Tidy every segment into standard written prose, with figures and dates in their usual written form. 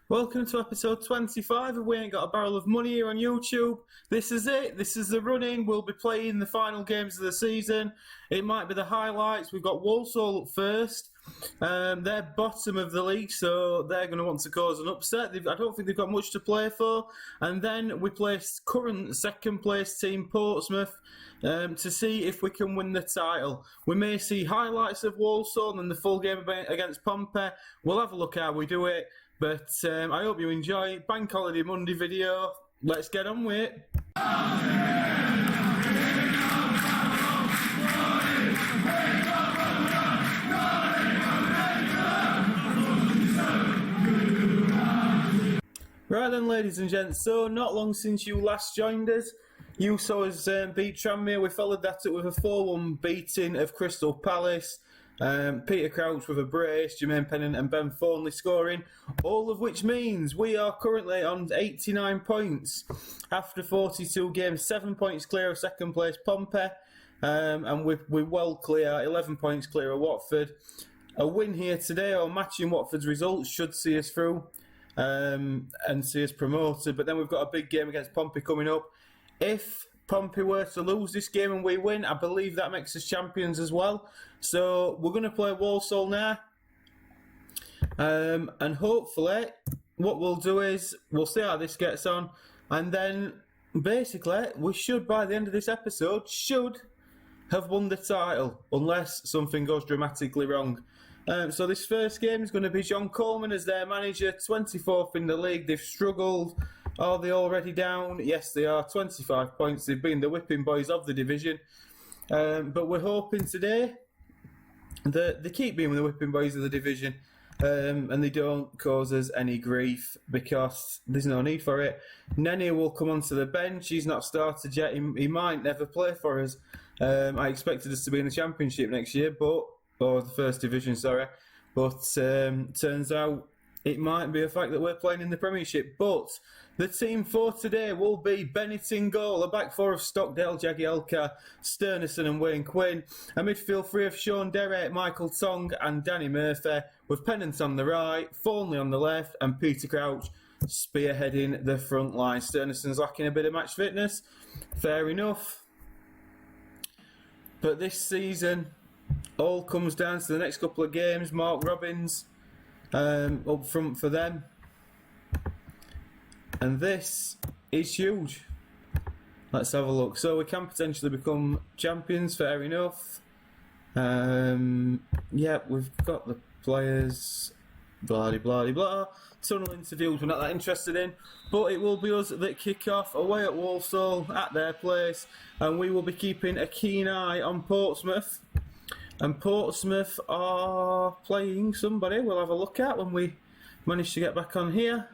Welcome to episode 25 of We Ain't Got a Barrel of Money here on YouTube. This is it. This is the run-in. We'll be playing the final games of the season. It might be the highlights. We've got Walsall up first. They're bottom of the league, so they're going to want to cause an upset. I don't think they've got much to play for. And then we play current second place team Portsmouth to see if we can win the title. We may see highlights of Walsall and the full game against Pompey. We'll have a look how we do it. But I hope you enjoy Bank Holiday Monday video. Let's get on with it. Right then, ladies and gents, so not long since you last joined us, you saw us beat Tranmere. We followed that up with a 4-1 beating of Crystal Palace. Peter Crouch with a brace, Jermaine Pennant and Ben Thornley scoring, all of which means we are currently on 89 points after 42 games, 7 points clear of second place Pompey, and we're well clear, 11 points clear of Watford. A win here today or matching Watford's results should see us through and see us promoted, but then we've got a big game against Pompey coming up. If Pompey were to lose this game and we win, I believe that makes us champions as well. So we're going to play Walsall now. And hopefully what we'll do is we'll see how this gets on. And then basically we should, by the end of this episode, should have won the title. Unless something goes dramatically wrong. So this first game is going to be John Coleman as their manager. 24th in the league. They've struggled. Are they already down? Yes, they are. 25 points. They've been the whipping boys of the division. But we're hoping today that they keep being the whipping boys of the division and they don't cause us any grief because there's no need for it. Nenny will come onto the bench. He's not started yet. He might never play for us. I expected us to be in the Championship next year, or the First Division, sorry. But turns out it might be a fact that we're playing in the Premiership. But the team for today will be Bennett in goal, a back four of Stockdale, Jagielka, Sternerson and Wayne Quinn, a midfield three of Sean Derry, Michael Tong and Danny Murphy, with Pennant on the right, Thornley on the left and Peter Crouch spearheading the front line. Sternerson's lacking a bit of match fitness, fair enough. But this season all comes down to the next couple of games. Mark Robins up front for them, and this is huge. Let's have a look. So we can potentially become champions, fair enough. Yeah, we've got the players, blah blah blah. Tunnel interviews we're not that interested in, but it will be us that kick off away at Walsall at their place, and we will be keeping a keen eye on Portsmouth. And Portsmouth are playing somebody we'll have a look at when we manage to get back on here.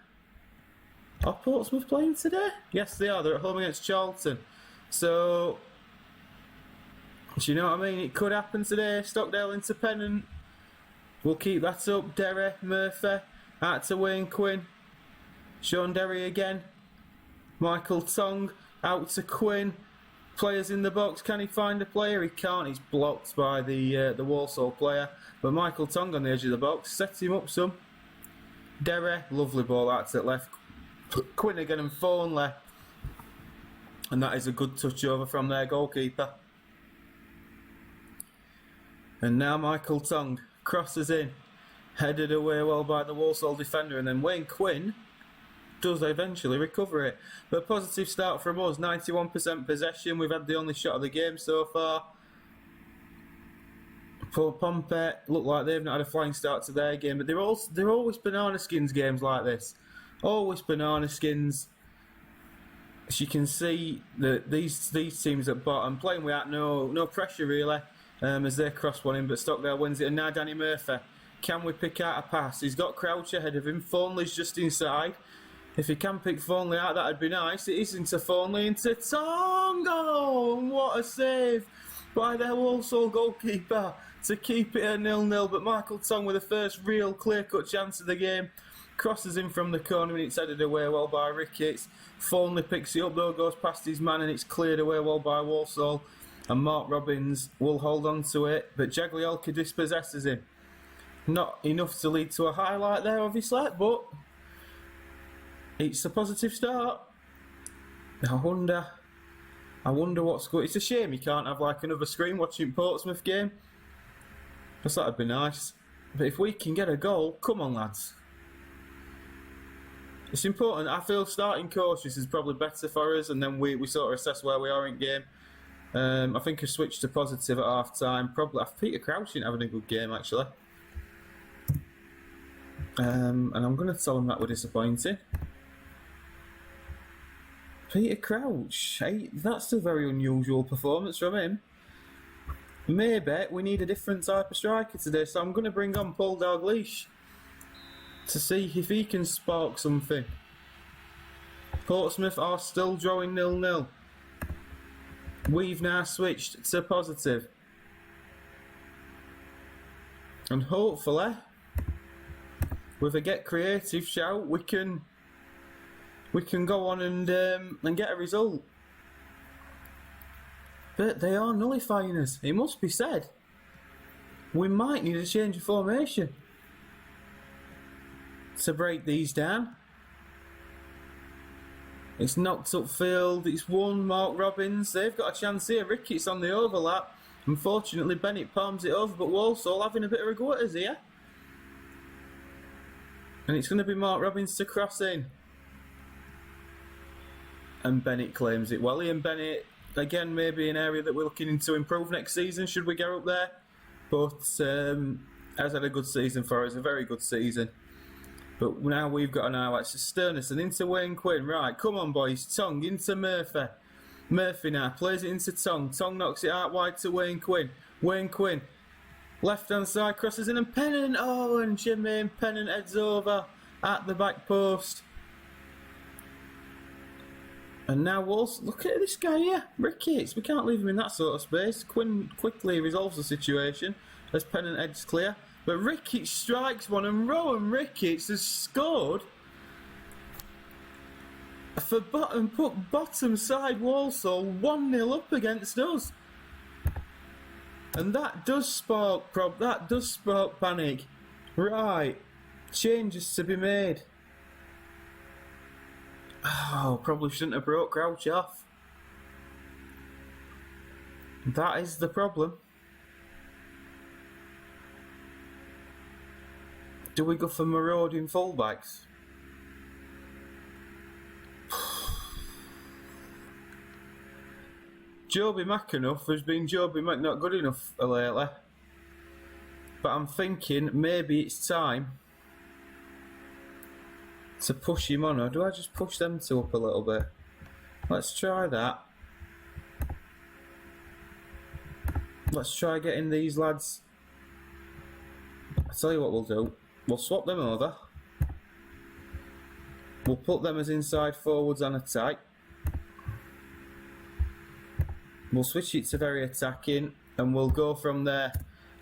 Are Portsmouth playing today? Yes, they are. They're at home against Charlton. So, do you know what I mean? It could happen today. Stockdale into Pennant. We'll keep that up. Derry, Murphy, out to Wayne Quinn. Sean Derry again. Michael Tong, out to Quinn. Players in the box. Can he find a player? He can't. He's blocked by the Walsall player. But Michael Tong on the edge of the box. Sets him up some. Derry. Lovely ball out to the left. Quinn again and Thornley. And that is a good touch over from their goalkeeper. And now Michael Tong crosses in. Headed away well by the Walsall defender. And then Wayne Quinn does eventually recover it. But a positive start from us, 91% possession. We've had the only shot of the game so far. For Pompey, look like they've not had a flying start to their game, but they're always banana skins games like this. Always banana skins. As you can see, these teams at bottom playing without no pressure really, as they cross one in, but Stockdale wins it. And now Danny Murphy. Can we pick out a pass? He's got Crouch ahead of him. Thornley's just inside. If he can pick Thornley out, that'd be nice. It is into Thornley, into Tong. Oh, what a save by their Walsall goalkeeper to keep it at 0-0. But Michael Tong with the first real clear-cut chance of the game. Crosses in from the corner and it's headed away well by Ricketts. Thornley picks it up though, goes past his man and it's cleared away well by Walsall. And Mark Robins will hold on to it, but Jagielka dispossesses him. Not enough to lead to a highlight there, obviously, but It's a positive start. I wonder what's good. It's a shame you can't have like another screen watching Portsmouth game. Because that'd be nice. But if we can get a goal, come on lads. It's important. I feel starting cautious is probably better for us, and then we sort of assess where we are in game. I think I switched to positive at half time. Probably Peter Crouch ain't having a good game actually. And I'm going to tell him that we're disappointing. Peter Crouch, that's a very unusual performance from him. Maybe we need a different type of striker today, so I'm going to bring on Paul Dalglish to see if he can spark something. Portsmouth are still drawing 0-0. We've now switched to positive. And hopefully, with a get creative shout, we can go on and get a result. But they are nullifying us, it must be said. We might need a change of formation to break these down. It's knocked upfield, it's won. Mark Robbins, they've got a chance here. Ricketts on the overlap. Unfortunately, Bennett palms it over, but Walsall having a bit of a go at us here. And it's going to be Mark Robbins to cross in. And Bennett claims it well. Ian Bennett, again, maybe an area that we're looking to improve next season, should we get up there. But has had a good season for us, a very good season. But now we've got an eye out to Sternis and into Wayne Quinn. Right, come on boys, Tong into Murphy. Murphy now plays it into Tong. Tong knocks it out wide to Wayne Quinn. Wayne Quinn, left hand side, crosses in and Pennant. Oh, and Jermaine Pennant heads over at the back post. And now Walsall, look at this guy here, Ricketts. We can't leave him in that sort of space. Quinn quickly resolves the situation as Pennant heads clear. But Ricketts strikes one, and Rowan Ricketts has scored for bottom side Walsall 1-0 up against us. And that does spark panic. Right, changes to be made. Oh, probably shouldn't have brought Crouch off. That is the problem. Do we go for marauding fullbacks? Joby McAnuff has been not good enough lately. But I'm thinking maybe it's time to push him on, or do I just push them two up a little bit? Let's try that. Let's try getting these lads. I'll tell you what we'll do. We'll swap them over. We'll put them as inside forwards on attack. We'll switch it to very attacking and we'll go from there.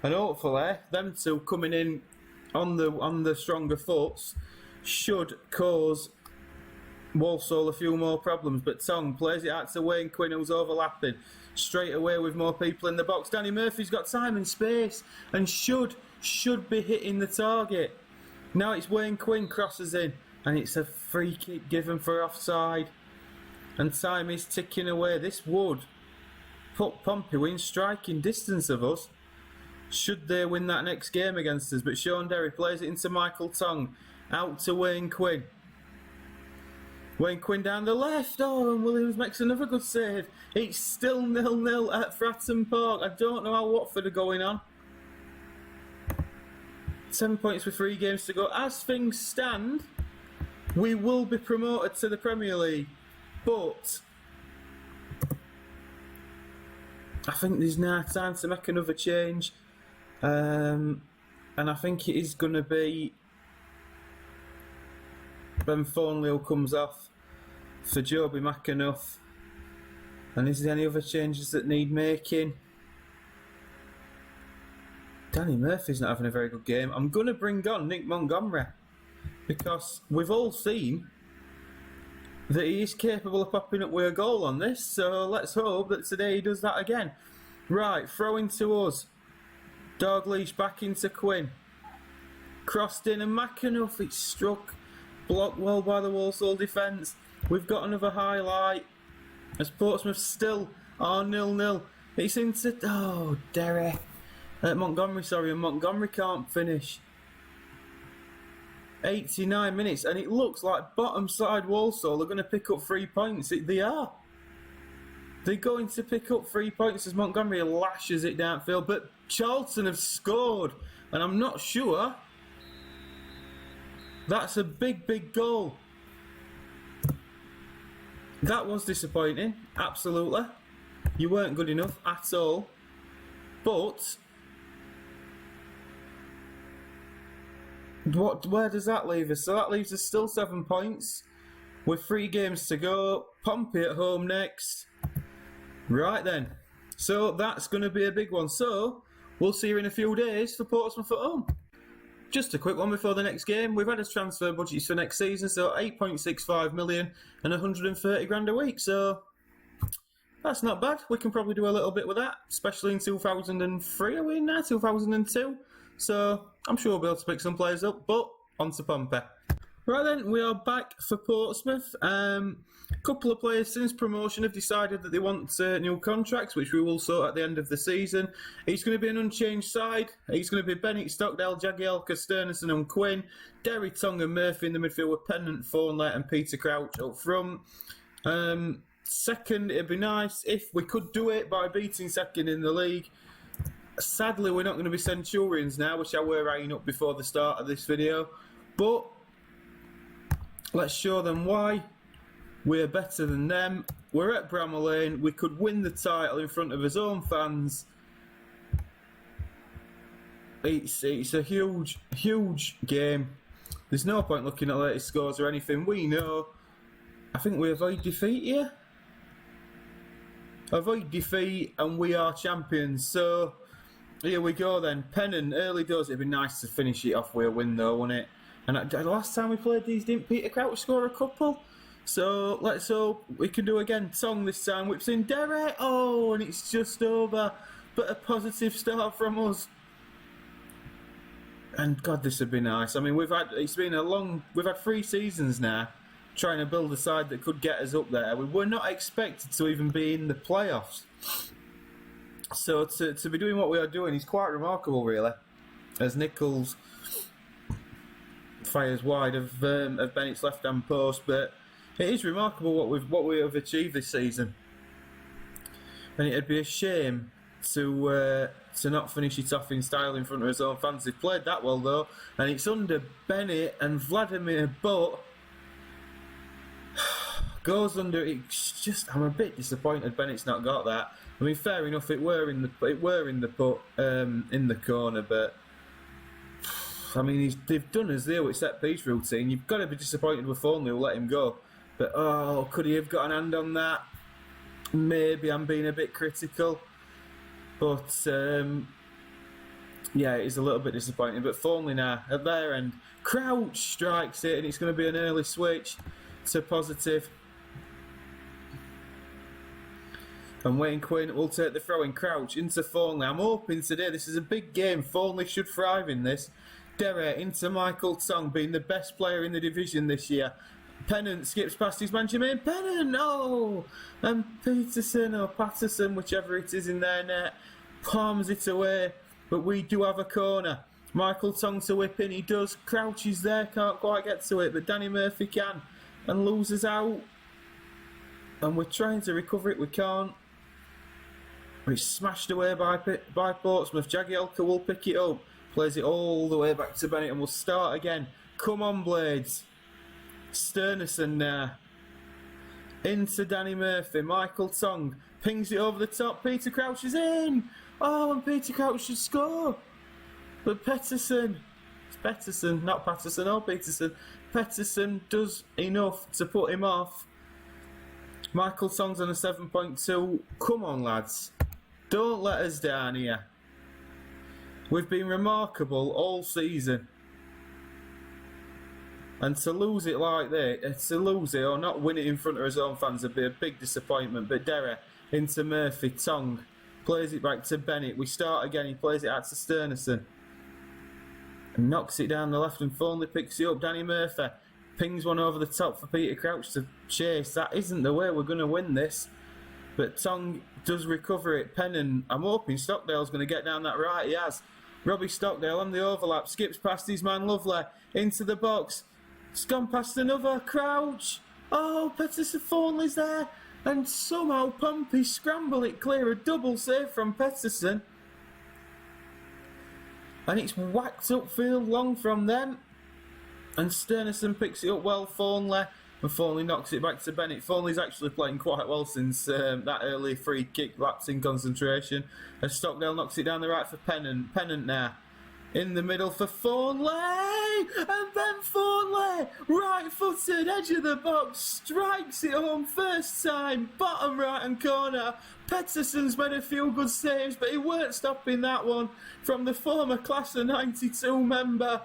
And hopefully them two coming in on the stronger foots should cause Walsall a few more problems. But Tong plays it out to Wayne Quinn, who's overlapping straight away with more people in the box. Danny Murphy's got time and space and should be hitting the target. Now it's Wayne Quinn crosses in and it's a free kick given for offside. And time is ticking away. This would put Pompey in striking distance of us should they win that next game against us. But Sean Derry plays it into Michael Tong. Out to Wayne Quinn. Wayne Quinn down the left. Oh, and Williams makes another good save. It's still 0-0 at Fratton Park. I don't know how Watford are going on. 7 points with 3 games to go. As things stand, we will be promoted to the Premier League. But I think there's now time to make another change. And I think it is going to be Ben Thornley comes off for Joby McAnuff. And is there any other changes that need making? Danny Murphy's not having a very good game. I'm going to bring on Nick Montgomery because we've all seen that he is capable of popping up with a goal on this. So let's hope that today he does that again. Right, throw into us. Dalglish back into Quinn. Crossed in and McAnuff, it struck Blocked well by the Walsall defence. We've got another highlight. As Portsmouth still are 0-0. It's into... Oh, Derry. Montgomery, sorry. And Montgomery can't finish. 89 minutes. And it looks like bottom side Walsall are going to pick up 3 points. They are. They're going to pick up 3 points as Montgomery lashes it downfield. But Charlton have scored. And I'm not sure... That's a big, big goal. That was disappointing, absolutely. You weren't good enough at all. But where does that leave us? So that leaves us still 7 points with 3 games to go. Pompey at home next. Right then. So that's going to be a big one. So we'll see you in a few days for Portsmouth at home. Just a quick one before the next game. We've had a transfer budget for next season, so 8.65 million and 130 grand a week. So that's not bad. We can probably do a little bit with that, especially in 2003. Are we in now? 2002. So I'm sure we'll be able to pick some players up. But on to Pompey. Right then, we are back for Portsmouth. Couple of players since promotion have decided that they want new contracts, which we will sort at the end of the season. It's going to be an unchanged side. It's going to be Bennett, Stockdale, Jagielka, Stearnison and Quinn. Derry, Tongue and Murphy in the midfield with Pennant, Thornley and Peter Crouch up front. Second, it'd be nice if we could do it by beating second in the league. Sadly, we're not going to be Centurions now, which I were writing up before the start of this video. But let's show them why we're better than them. We're at Bramall Lane. We could win the title in front of his own fans. It's a huge, huge game. There's no point looking at latest scores or anything. We know. I think we avoid defeat here. Avoid defeat and we are champions. So here we go then. Pennant, early doors. It'd be nice to finish it off with a win though, wouldn't it? And the last time we played these, didn't Peter Crouch score a couple? So let's hope we can do again. Song this time whips in Derry. Oh, and it's just over. But a positive start from us. And God, this would be nice. I mean, we've had 3 seasons now trying to build a side that could get us up there. We were not expected to even be in the playoffs. So to be doing what we are doing is quite remarkable, really. As Nichols fires wide of Bennett's left-hand post, but it is remarkable what we have achieved this season, and it'd be a shame to not finish it off in style in front of his own fans. They've played that well though, and it's under Bennett and Vladimir, but goes under. It's just I'm a bit disappointed Bennett's not got that. I mean, fair enough, it were in the corner, but. I mean, they've done us there with set piece routine. You've got to be disappointed with Thornley who'll let him go. But, oh, could he have got an hand on that? Maybe I'm being a bit critical. But, yeah, it is a little bit disappointing. But Thornley now, at their end, Crouch strikes it, and it's going to be an early switch to positive. And Wayne Quinn will take the throw in. Crouch into Thornley. I'm hoping today this is a big game. Thornley should thrive in this. Derry into Michael Tong, being the best player in the division this year. Pennant skips past his man Jermaine Pennant, no! And Peterson or Patterson, whichever it is in their net, palms it away. But we do have a corner. Michael Tong to whip in, he does. Crouch is there, can't quite get to it, but Danny Murphy can. And loses out. And we're trying to recover it, we can't. It's smashed away by Portsmouth. Jagielka will pick it up. Plays it all the way back to Bennett and we'll start again. Come on, Blades. Stearnison now. Into Danny Murphy. Michael Tong pings it over the top. Peter Crouch is in. Oh, and Peter Crouch should score. But Pettersson. It's Pettersson, not Patterson or Peterson. Pettersson does enough to put him off. Michael Tong's on a 7.2. Come on, lads. Don't let us down here. We've been remarkable all season. And to lose it like that, to lose it or not win it in front of his own fans would be a big disappointment. But Derry into Murphy, Tong plays it back to Bennett. We start again, he plays it out to Stearnison. And knocks it down the left and Thornley picks it up. Danny Murphy pings one over the top for Peter Crouch to chase. That isn't the way we're going to win this. But Tong does recover it. Pennant, I'm hoping Stockdale's going to get down that right. He has. Robbie Stockdale on the overlap, skips past his man Lovely into the box. It's gone past another. Crouch. Oh, Pettersson Thornley's there. And somehow Pompey scramble it clear. A double save from Pettersson. And it's whacked upfield long from them. And Stenerson picks it up well, Thornley. And Thornley knocks it back to Bennett. Thornley's actually playing quite well since that early free kick lapse in concentration. As Stockdale knocks it down the right for Pennant. Pennant now. In the middle for Thornley. And Ben Thornley, right-footed, edge of the box, strikes it home first time. Bottom right-hand corner. Pettersson's made a few good saves, but he weren't stopping that one from the former class of 92 member.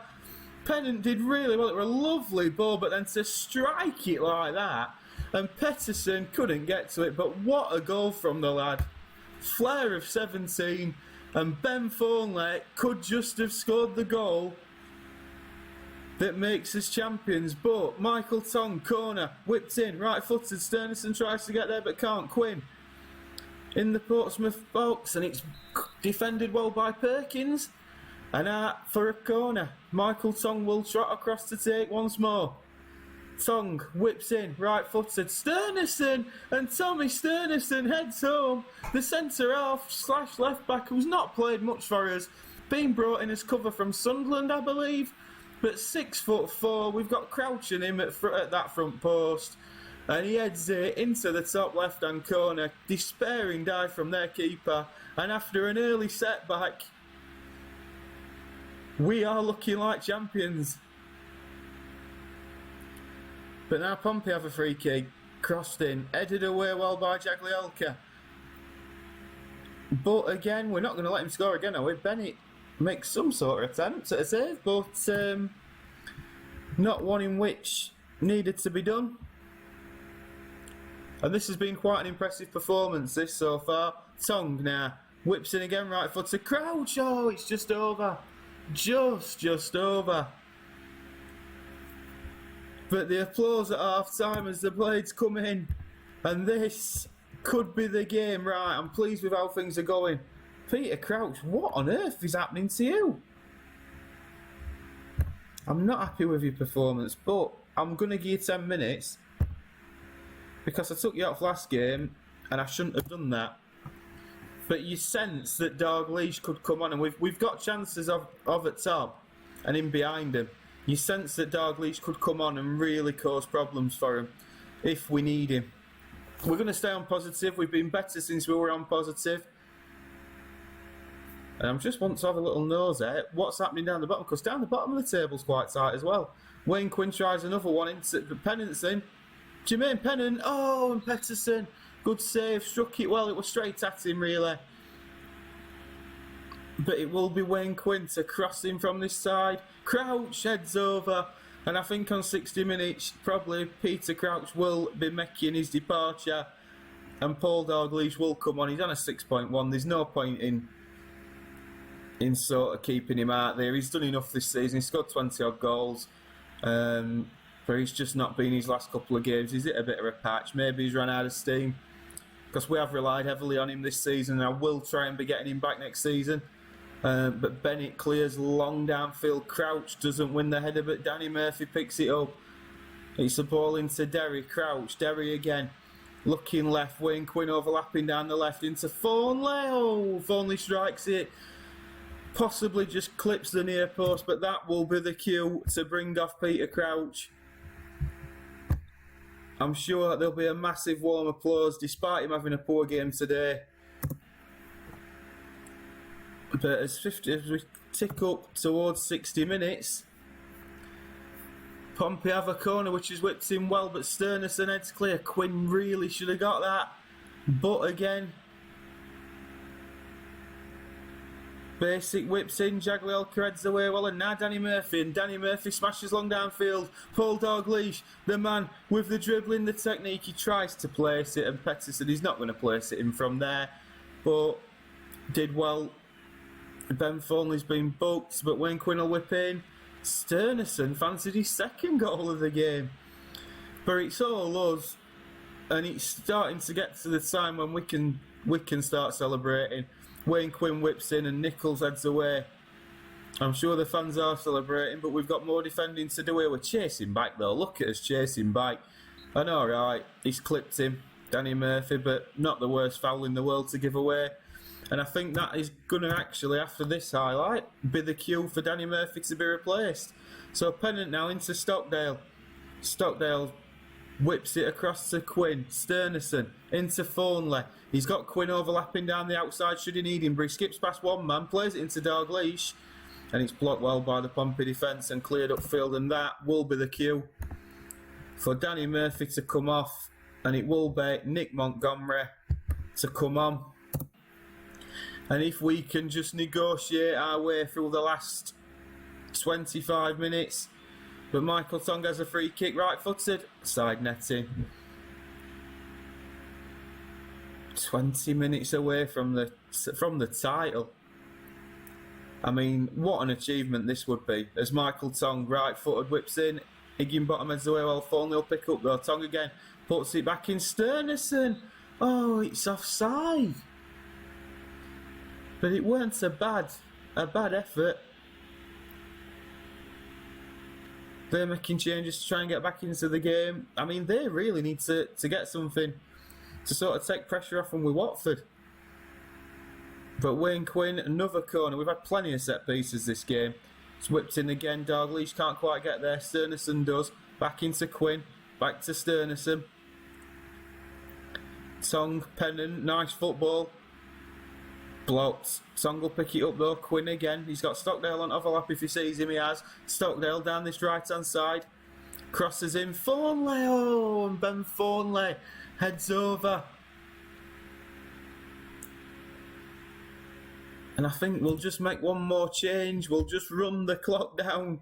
Pennant did really well. It was a lovely ball, but then to strike it like that, and Pettersson couldn't get to it. But what a goal from the lad. Flair of 17, and Ben Thornley could just have scored the goal that makes us champions. But Michael Tong, corner, whipped in, right-footed. Stenerson tries to get there, but can't. Quinn in the Portsmouth box, and it's defended well by Perkins. And for a corner, Michael Tong will trot across to take once more. Tong whips in, right-footed. Stenerson, and Tommy Stenerson heads home. The centre-half / left-back, who's not played much for us, being brought in as cover from Sunderland, I believe. But 6'4", we've got Crouch in him at that front post. And he heads it into the top left-hand corner. Despairing dive from their keeper. And after an early setback, we are looking like champions. But now Pompey have a free kick. Crossed in. Headed away well by Jagielka. But again, we're not going to let him score again, are we? Bennett makes some sort of attempt at a save, but not one in which needed to be done. And this has been quite an impressive performance, this so far. Tong now whips in again, right foot to Crouch. Oh, it's just over. Just over. But the applause at half time as the Blades come in, and this could be the game. Right, I'm pleased with how things are going. Peter Crouch, what on earth is happening to you? I'm not happy with your performance, but I'm going to give you 10 minutes because I took you off last game and I shouldn't have done that. But you sense that Dalglish could come on, and we've got chances of at top and in behind him. You sense that Dalglish could come on and really cause problems for him if we need him. We're going to stay on positive. We've been better since we were on positive. And I just want to have a little nose at what's happening down the bottom, because down the bottom of the table's quite tight as well. Wayne Quinn tries another one into Pennant's in. Jermaine Pennant, oh, and Pettersson. Good save, struck it well, it was straight at him really. But it will be Wayne Quinn to cross him from this side. Crouch heads over, and I think on 60 minutes, probably Peter Crouch will be making his departure, and Paul Dalglish will come on. He's on a 6.1, there's no point in sort of keeping him out there. He's done enough this season, he's scored 20 odd goals. But he's just not been his last couple of games. He's hit a bit of a patch. Maybe he's run out of steam, because we have relied heavily on him this season, and I will try and be getting him back next season. But Bennett clears long downfield. Crouch doesn't win the header, but Danny Murphy picks it up. It's a ball into Derry. Crouch, Derry again. Looking left, Wayne Quinn overlapping down the left into Thornley. Oh, Thornley strikes it. Possibly just clips the near post, but that will be the cue to bring off Peter Crouch. I'm sure there'll be a massive warm applause despite him having a poor game today. But as we tick up towards 60 minutes, Pompey have a corner which is whipped in well, but Stenerson heads clear. Quinn really should have got that. But again, Basic whips in, Jagielka heads away well, and now Danny Murphy, and Danny Murphy smashes long downfield. Paul Dalglish, the man with the dribbling, the technique, he tries to place it, and Pettersson, he's not going to place it in from there, but did well. Ben Thornley's been booked, but Wayne Quinn will whip in. Stenerson fancied his second goal of the game. But it's all us, and it's starting to get to the time when we can start celebrating. Wayne Quinn whips in and Nichols heads away. I'm sure the fans are celebrating, but we've got more defending to do here. We're chasing back though. Look at us chasing back. And alright, he's clipped him, Danny Murphy, but not the worst foul in the world to give away. And I think that is going to actually, after this highlight, be the cue for Danny Murphy to be replaced. So Pennant now into Stockdale. Stockdale whips it across to Quinn. Stenerson into Thornley. He's got Quinn overlapping down the outside should he need him, but he skips past one man, plays it into Dalglish, and it's blocked well by the Pompey defence and cleared upfield, and that will be the cue for Danny Murphy to come off, and it will be Nick Montgomery to come on. And if we can just negotiate our way through the last 25 minutes. But Michael Tongue has a free kick, right-footed, side netting. 20 minutes away from the title. I mean, what an achievement this would be. As Michael Tongue, right-footed, whips in. Higginbottom heads away while Thornley will pick up though. Tongue again, puts it back in. Stenerson. Oh, it's offside. But it weren't a bad effort. They're making changes to try and get back into the game. I mean, they really need to get something to sort of take pressure off them with Watford. But Wayne Quinn, another corner. We've had plenty of set pieces this game. It's whipped in again. Dalglish can't quite get there. Stenerson does. Back into Quinn. Back to Stenerson. Tongue, Pennant, nice football. Blocked. Tongue will pick it up though. Quinn again. He's got Stockdale on overlap if he sees him. He has. Stockdale down this right hand side. Crosses in. Thornley. Oh, and Ben Thornley heads over. And I think we'll just make one more change. We'll just run the clock down.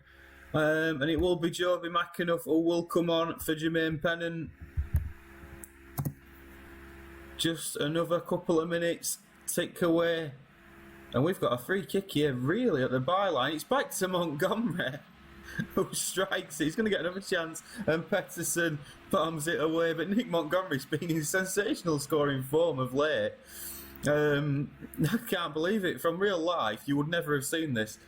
And it will be Joby McAnuff who will come on for Jermaine Pennant. Just another couple of minutes. Tick away. And we've got a free kick here, really, at the byline. It's back to Montgomery, who strikes it. He's going to get another chance. And Pettersson palms it away. But Nick Montgomery's been in sensational scoring form of late. I can't believe it. From real life, you would never have seen this.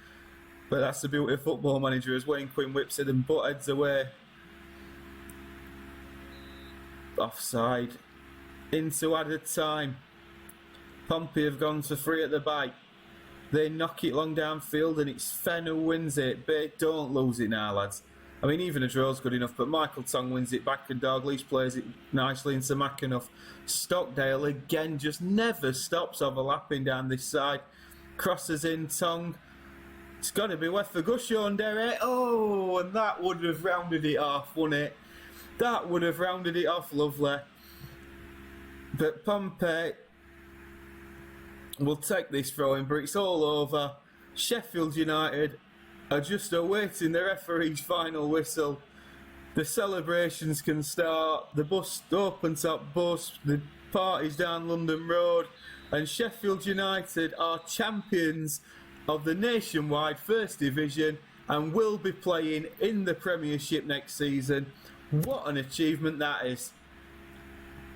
But that's the beauty of Football Manager, as Wayne Quinn whips it and butt heads away. Offside. Into added time. Pompey have gone for free at the back. They knock it long downfield and it's Fenn who wins it. But don't lose it now, lads. I mean, even a draw's good enough, but Michael Tongue wins it back and Dalglish plays it nicely into McAnuff. Stockdale again just never stops overlapping down this side. Crosses in, Tongue. It's got to be worth the Gushon, Derek. Oh, and that would have rounded it off, wouldn't it? That would have rounded it off lovely. But Pompey will take this throw-in, but it's all over. Sheffield United are just awaiting the referee's final whistle. The celebrations can start. The bus, the open-top bus, the party's down London Road, and Sheffield United are champions of the nationwide First Division and will be playing in the Premiership next season. What an achievement that is.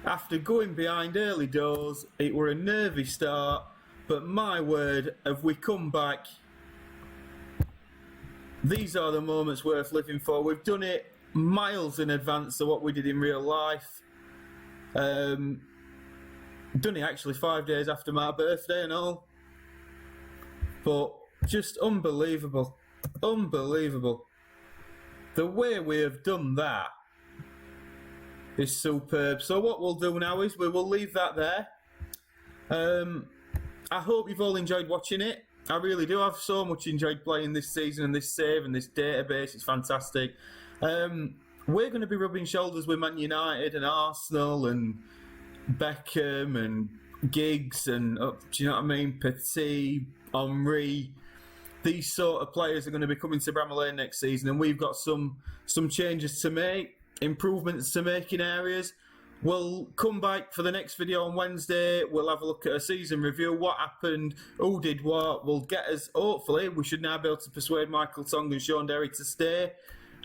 After going behind early doors, it were a nervy start, but my word, have we come back. These are the moments worth living for. We've done it miles in advance of what we did in real life. Done it actually 5 days after my birthday and all. But just unbelievable. Unbelievable. The way we have done that is superb. So what we'll do now is we will leave that there. I hope you've all enjoyed watching it. I really do. I've so much enjoyed playing this season and this save and this database. It's fantastic. We're going to be rubbing shoulders with Man United and Arsenal and Beckham and Giggs and, do you know what I mean, Petit, Henry. These sort of players are going to be coming to Bramall Lane next season, and we've got some changes to make, improvements to make in areas. We'll come back for the next video on Wednesday. We'll have a look at a season review, what happened, who did what. Will get us, hopefully, we should now be able to persuade Michael Tongue and Sean Derry to stay.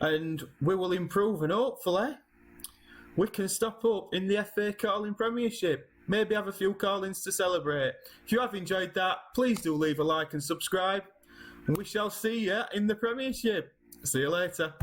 And we will improve, and hopefully we can stop up in the FA Carling Premiership. Maybe have a few Carlings to celebrate. If you have enjoyed that, please do leave a like and subscribe. And we shall see you in the Premiership. See you later.